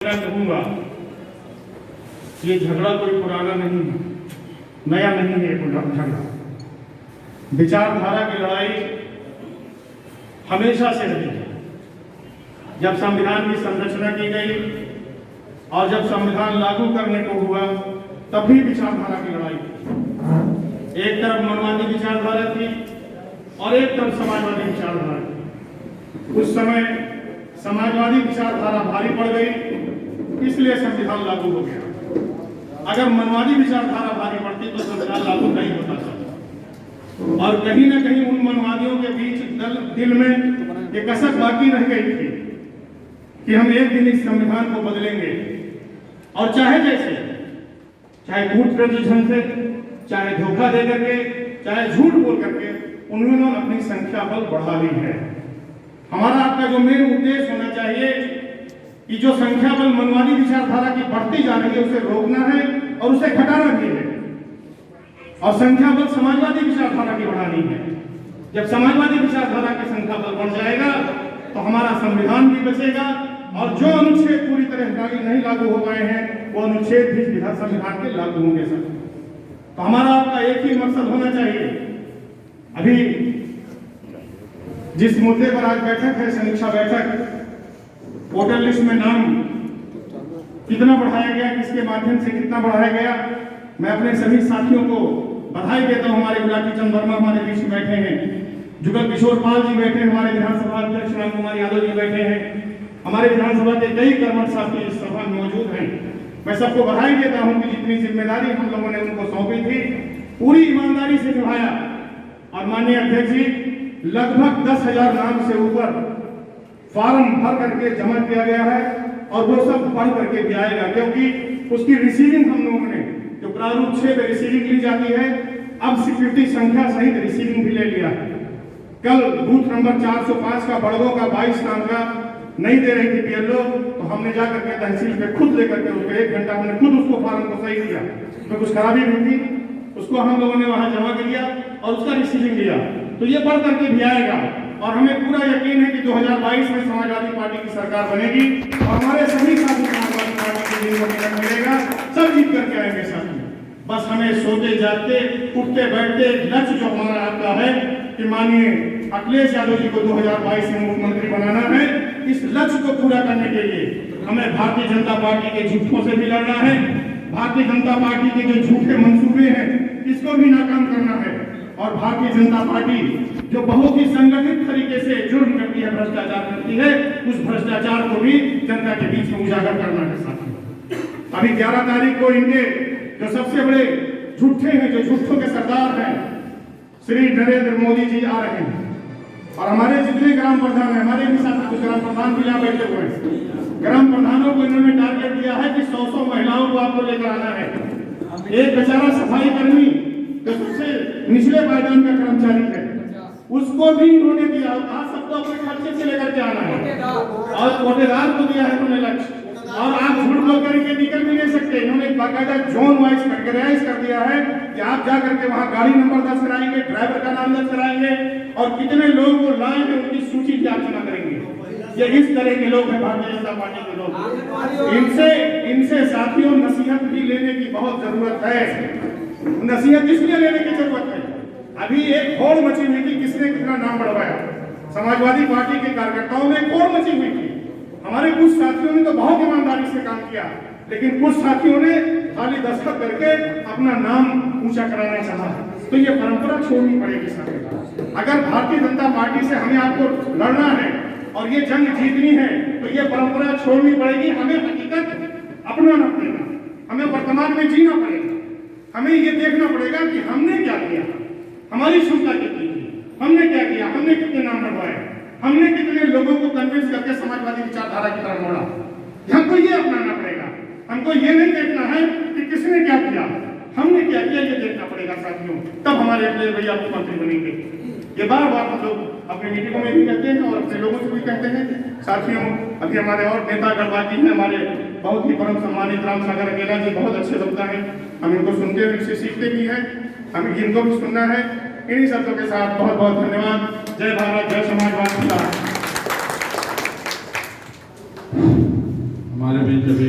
कहूंगा ये झगड़ा कोई पुराना नहीं है, नया नहीं है। कोई झगड़ा विचारधारा की लड़ाई हमेशा से रही है। जब संविधान की संरचना की गई और जब संविधान लागू करने को हुआ तब भी विचारधारा की लड़ाई थी। एक तरफ मनवादी विचारधारा थी और एक तरफ समाजवादी विचारधारा थी। उस समय समाजवादी विचारधारा भारी पड़ गई, इसलिए संविधान लागू हो गया। अगर मनवादी विचारधारा भारी पड़ती तो संविधान लागू नहीं होता था। और कहीं ना कहीं उन मनवादियों के बीच दिल में एक कसक बाकी रह गई थी कि हम एक दिन इस संविधान को बदलेंगे, और चाहे जैसे, चाहे कूट प्रदर्शन से, चाहे धोखा दे करके, चाहे झूठ बोल करके उन्होंने अपनी संख्या बल बढ़ा ली है। हमारा आपका जो मेन उद्देश्य होना चाहिए कि जो संख्या बल मनवादी विचारधारा की बढ़ती जा रही है उसे रोकना है और उसे घटाना भी है, और संख्या बल समाजवादी विचारधारा की बढ़ानी है। जब समाजवादी विचारधारा की संख्या बल बढ़ जाएगा तो हमारा संविधान भी बचेगा, और जो अनुच्छेद पूरी तरह नहीं लागू हो गए हैं वो अनुच्छेद भी संविधान के लागू होंगे सर। तो हमारा आपका एक ही मकसद होना चाहिए। अभी जिस मुद्दे पर आज बैठक है, समीक्षा बैठक, वोटर लिस्ट में नाम कितना बढ़ाया गया, किसके माध्यम से कितना बढ़ाया गया, मैं अपने सभी साथियों को बधाई देता हूं। हमारे गुलाटी चंद वर्मा हमारे बीच में बैठे हैं, जुगल किशोर पाल जी बैठे हैं, हमारे विधानसभा अध्यक्ष राम कुमार यादव जी बैठे हैं, हमारे विधानसभा के कई कर्मठ साथी इस सभा में मौजूद हैं। मैं सबको बधाई देता हूं कि जितनी जिम्मेदारी हम लोगों ने उनको सौंपी थी पूरी ईमानदारी से निभाया। और माननीय अध्यक्ष जी, लगभग 10,000 नाम से ऊपर फॉर्म भर करके जमा किया गया है, और वो सब पढ़ करके भी आएगा, क्योंकि उसकी रिसीविंग हम लोगों ने जो प्रारूप 6 में रिसीविंग ली जाती है, अब स्वीकृति संख्या सहित रिसीविंग भी ले लिया है। कल बूथ नंबर 405 का बड़गों का 22 नाम का नहीं दे रही थी बीएलओ, तो हमने जाकर के तहसील पे खुद लेकर के उसको 1 घंटा हमने खुद उसको फॉर्म को सही किया, तो कुछ खराबी नहीं थी, उसको हम लोगों ने वहां जमा किया और उसका रिसीविंग लिया। तो ये पढ़ करके भी आएगा, और हमें पूरा यकीन है कि 2022 में समाजवादी पार्टी की सरकार बनेगी और हमारे सभी साथी समाजवादी पार्टी के जिनको टिकट मिलेगा सब जीत करके आएंगे साथी। बस हमें सोते जागते उठते बैठते लक्ष्य जो हमारा आपका है कि माननीय अखिलेश यादव जी को 2022 में मुख्यमंत्री बनाना है, इस लक्ष्य को पूरा करने के लिए हमें भारतीय जनता पार्टी के झूठों से भी लड़ना है, भारतीय जनता पार्टी के जो झूठे मंसूबे हैं इसको भी नाकाम करना है, और भारतीय जनता पार्टी जो बहुत ही संगठित तरीके से जुर्म करती है, भ्रष्टाचार करती है, उस भ्रष्टाचार को भी जनता के बीच में उजागर करना है साथियों। अभी 11 तारीख को इनके जो सबसे बड़े झूठे हैं, जो झूठों के सरदार हैं, श्री नरेंद्र मोदी जी आ रहे हैं, और हमारे जितने ग्राम प्रधान हैं, हमारे भी साथ कुछ ग्राम प्रधान भी यहाँ बैठे हुए हैं, ग्राम प्रधानों को इन्होंने टारगेट दिया है कि 100 महिलाओं को आपको लेकर आना है। एक बेचारा सफाई कर्मी जो सबसे निचले पायदान का कर्मचारी है, उसको भी इन्होंने दिया, कहा सबको अपने खर्चे से लेकर के आना है, और कोटेदार को दिया है इन्होंने लक्ष्य, और आप झूठ बोल करके निकल भी नहीं सकते। इन्होंने बाकायदा जोन वाइज कैटेगराइज कर दिया है कि आप जा करके वहां गाड़ी नंबर दर्ज कराएंगे, ड्राइवर का नाम दर्ज कराएंगे, और कितने लोग वो लाएंगे उनकी सूची की आलोचना करेंगे। ये इस तरह के लोग हैं भारतीय जनता पार्टी के लोग। इनसे साथियों नसीहत भी लेने की बहुत जरूरत है। नसीहत इसलिए लेने की जरूरत है, अभी एक होड़ मची हुई थी, किसने कितना नाम बढ़वाया, समाजवादी पार्टी के कार्यकर्ताओं में होड़ मची हुई थी। हमारे कुछ साथियों ने तो बहुत ईमानदारी से काम किया, लेकिन कुछ साथियों ने खाली दस्तखत करके अपना नाम ऊंचा कराना चाहा। तो ये परंपरा छोड़नी पड़ेगी साथियों। अगर भारतीय जनता पार्टी से हमें आपको लड़ना है और ये जंग जीतनी है तो ये परंपरा छोड़नी पड़ेगी। हमें हकीकत अपनाना पड़ेगा, हमें वर्तमान में जीना पड़ेगा, हमें ये देखना पड़ेगा कि हमने क्या किया, हमारी क्षमता कितनी थी, हमने क्या किया, हमने कितने नाम बढ़वाए, हमने कितने लोगों को कन्विंस करके समाजवादी विचारधारा की तरफ मोड़ा। हमको ये अपनाना पड़ेगा। हमको ये नहीं देखना है कि किसने क्या किया, हमने क्या किया, ये देखना पड़ेगा साथियों। तब हमारे अपने भैया मुख्यमंत्री बनेंगे। ये बार बार हम लोग अपनी मीटिंगों में भी कहते हैं और अपने लोगों से भी कहते हैं साथियों। अभी हमारे और नेता गढ़वाजी हैं, हमारे बहुत ही परम सम्मानित राम सागर अकेला जी, बहुत अच्छे लगता है, हम इनको सुनते हैं, इनसे सीखते भी हैं, हमें इनको भी सुनना है। इन्हीं शब्दों के साथ बहुत बहुत धन्यवाद। जय भारत, जय समाजवाद। हमारे बीच अभी